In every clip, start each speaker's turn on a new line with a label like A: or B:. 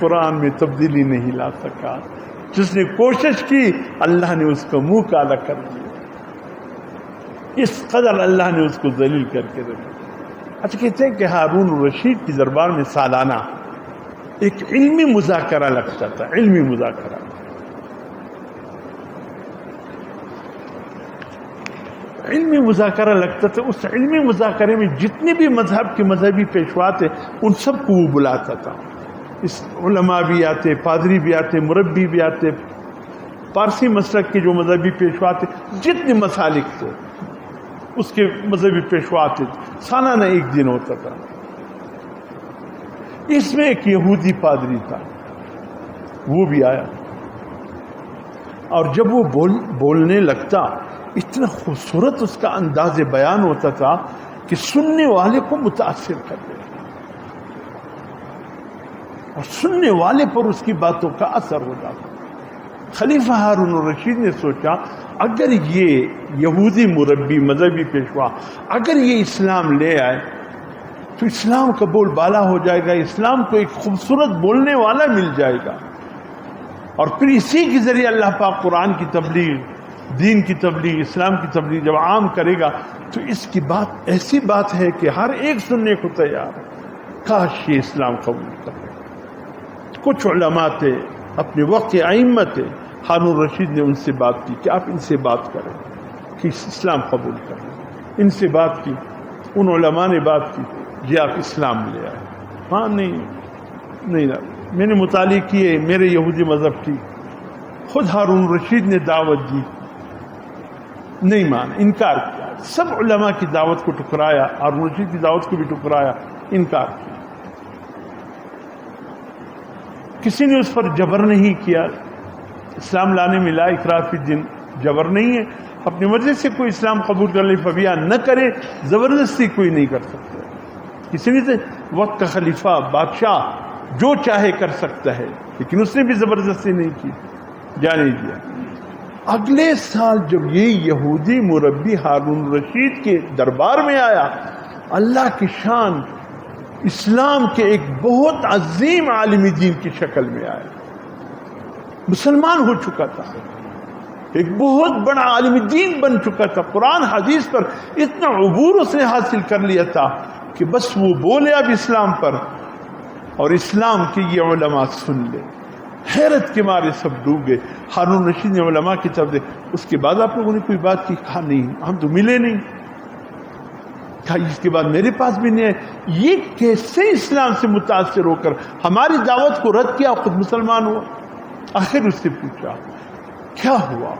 A: قرآن میں تبدیلی نہیں لا سکا. جس نے کوشش کی اللہ نے اس کو منہ کالا کر دیا. اس قدر اللہ نے اس کو ذلیل کر کے رکھا. اچھا کہتے ہیں کہ ہارون الرشید کی دربار میں سالانہ ایک علمی مذاکرہ لگتا تھا. علمی مذاکرہ لگتا تھا. اس علمی مذاکرے میں جتنے بھی مذہب کے مذہبی پیشوا تھے ان سب کو وہ بلاتا تھا. اس علماء بھی آتے, پادری بھی آتے, مربی بھی آتے, پارسی مسلک کے جو مذہبی پیشوا تھے, جتنے مسالک تھے اس کے مذہبی پیشوا تھے. سالانہ ایک دن ہوتا تھا. اس میں ایک یہودی پادری تھا, وہ بھی آیا, اور جب وہ بولنے لگتا اتنا خوبصورت اس کا انداز بیان ہوتا تھا کہ سننے والے کو متاثر کر دیتا, اور سننے والے پر اس کی باتوں کا اثر ہو جاتا. خلیفہ ہارون الرشید نے سوچا اگر یہ یہودی مربی مذہبی پیشوا اگر یہ اسلام لے آئے تو اسلام کا بول بالا ہو جائے گا, اسلام کو ایک خوبصورت بولنے والا مل جائے گا, اور پھر اسی کے ذریعے اللہ پاک قرآن کی تبلیغ, دین کی تبلیغ, اسلام کی تبلیغ جب عام کرے گا تو اس کی بات ایسی بات ہے کہ ہر ایک سننے کو تیار ہے. کاش یہ اسلام قبول کرے. کچھ علماء تھے, اپنے وقت کے ائمہ تھے, ہارون الرشید نے ان سے بات کی کہ آپ ان سے بات کریں کہ اسلام قبول کریں. ان سے بات کی, ان علماء نے بات کی, جی آپ اسلام لے آئے. ہاں نہیں میں نے مطالعے کیے, میرے یہودی مذہب کی. خود ہارون الرشید نے دعوت دی, نہیں مانا, انکار کیا. سب علماء کی دعوت کو ٹکرایا, ہارون الرشید کی دعوت کو بھی ٹکرایا, انکار کیا. کسی نے اس پر جبر نہیں کیا. اسلام لانے میں لا اکراہ فی الدین جبر نہیں ہے. اپنی مرضی سے کوئی اسلام قبول کر لے, فبیا نہ کرے, زبردستی کوئی نہیں کر سکتا. کسی نے وقت کا خلیفہ بادشاہ جو چاہے کر سکتا ہے, لیکن اس نے بھی زبردستی نہیں کی, جانے دیا. اگلے سال جب یہ یہودی مربی ہارون الرشید کے دربار میں آیا, اللہ کی شان اسلام کے ایک بہت عظیم عالم دین کی شکل میں آیا. مسلمان ہو چکا تھا, ایک بہت بڑا عالم دین بن چکا تھا. قرآن حدیث پر اتنا عبور اس نے حاصل کر لیا تھا کہ بس وہ بولے اب اسلام پر, اور اسلام کے یہ علماء سن لے. حیرت کے مارے سب ڈوب گئے. ہارون رشید نے علماء کی طرف دے, اس کے بعد آپ لوگوں نے کوئی بات کی؟ کہا نہیں, ہم تو ملے نہیں. کہا اس کے بعد میرے پاس بھی نہیں ہے. یہ کیسے اسلام سے متاثر ہو کر ہماری دعوت کو رد کیا, خود مسلمان ہوا؟ آخر اس سے پوچھا کیا ہوا,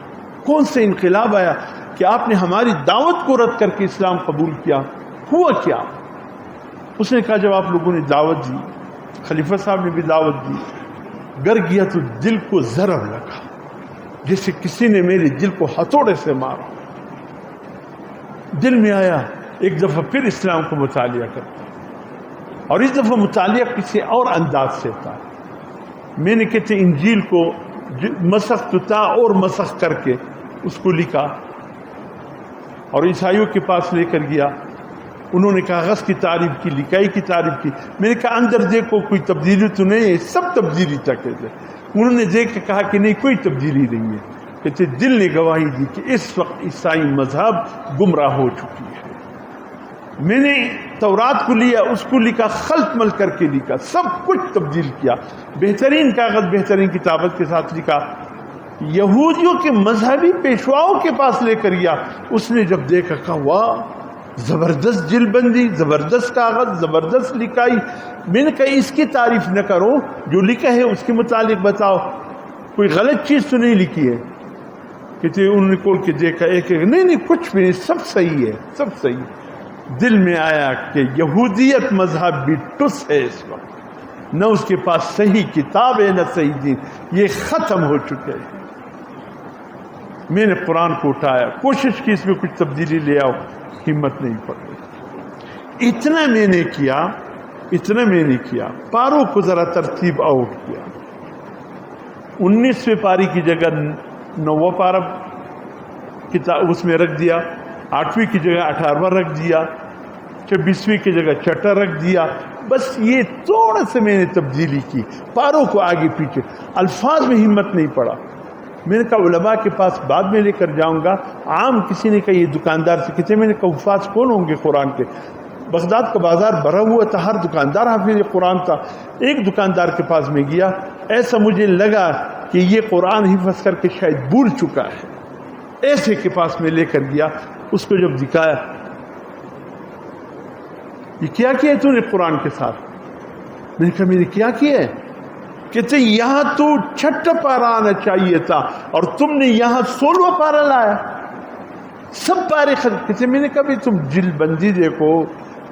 A: کون سے انقلاب آیا کہ آپ نے ہماری دعوت کو رد کر کے اسلام قبول کیا, ہوا کیا؟ اس نے کہا جب آپ لوگوں نے دعوت دی, خلیفہ صاحب نے بھی دعوت دی, گر گیا تو دل کو ضرب لگا, جیسے کسی نے میرے دل کو ہتھوڑے سے مارا. دل میں آیا ایک دفعہ پھر اسلام کو مطالعہ کرتا, اور اس دفعہ مطالعہ کسی اور انداز سے تھا. میں نے کہتے انجیل کو مسخ تھا اور مسخ کر کے اس کو لکھا, اور عیسائیوں کے پاس لے کر گیا. انہوں نے کاغذ کی تعریف کی, لکھائی کی تعریف کی. میں نے کہا اندر دیکھو کوئی تبدیلی تو نہیں ہے؟ سب تبدیلی تک ہے. انہوں نے دیکھ کے کہا کہ نہیں کوئی تبدیلی نہیں ہے. کہتے دل نے گواہی دی کہ اس وقت عیسائی مذہب گمراہ ہو چکی ہے. میں نے تورات کو لیا, اس کو لکھا, خلط مل کر کے لکھا, سب کچھ تبدیل کیا, بہترین کاغذ بہترین کتابت کے ساتھ لکھا. یہودیوں کے مذہبی پیشواؤں کے پاس لے کر گیا. اس نے جب دیکھا کہا واہ, زبردست جل بندی, زبردست کاغذ, زبردست لکھائی. میں نے کہا اس کی تعریف نہ کرو, جو لکھا ہے اس کے متعلق بتاؤ, کوئی غلط چیز تو نہیں لکھی ہے؟ کہتے انہوں نے کھول کے دیکھا, ایک نہیں کچھ بھی نہیں, سب صحیح ہے, سب صحیح. دل میں آیا کہ یہودیت مذہب بھی ٹس ہے اس وقت, نہ اس کے پاس صحیح کتاب ہے نہ صحیح دین, یہ ختم ہو چکے ہیں. میں نے قرآن کو اٹھایا, کوشش کی اس میں کچھ تبدیلی لے آؤ, ہمت نہیں پڑی. اتنا میں نے کیا, پاروں کو ذرا ترتیب آؤٹ کیا. 19ویں پاری کی جگہ 9واں پارا کتاب اس میں رکھ دیا, 8ویں کی جگہ 18واں رکھ دیا, 26ویں کی جگہ 6واں رکھ دیا, بس یہ تھوڑا سا میں نے تبدیلی کی، پاروں کو آگے پیچھے، الفاظ میں ہمت نہیں پڑا۔ میں نے کہا علماء کے پاس بعد میں لے کر جاؤں گا، عام کسی نے کہا یہ دکاندار سے کہتے، میں نے کہا حفاظ کون ہوں گے قرآن کے؟ بغداد کا بازار بھرا ہوا تھا، ہر دکاندار حافظ قرآن تھا۔ ایک دکاندار کے پاس میں گیا، ایسا مجھے لگا کہ یہ قرآن حفظ کر کے شاید بھول چکا ہے، ایسے کے پاس میں لے کر گیا، اس کو جب دکھایا، یہ کیا کیا تو نے قرآن کے ساتھ؟ میں نے کہا میں نے کیا کیا ہے؟ کہتے یہاں تو 6 پارہ آنا چاہیے تھا اور تم نے یہاں 16 پارہ لایا، سب پارے کہتے میں نے کہا بھی تم جلد بندی دیکھو،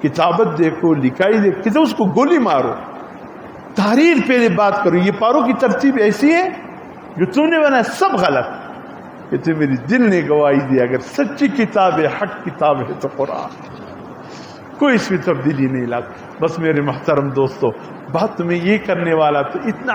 A: کتابت دیکھو، لکھائی دیکھو، کہتے اس کو گولی مارو، تحریر پہلے بات کرو، یہ پاروں کی ترتیب ایسی ہے جو تم نے بنایا سب غلط۔ کہتے میری دل نے گواہی دی اگر سچی کتاب ہے، حق کتاب ہے تو قرآن، کوئی اس میں تبدیلی نہیں لاتا۔ بس میرے محترم دوستو، بات تمہیں یہ کرنے والا تو اتنا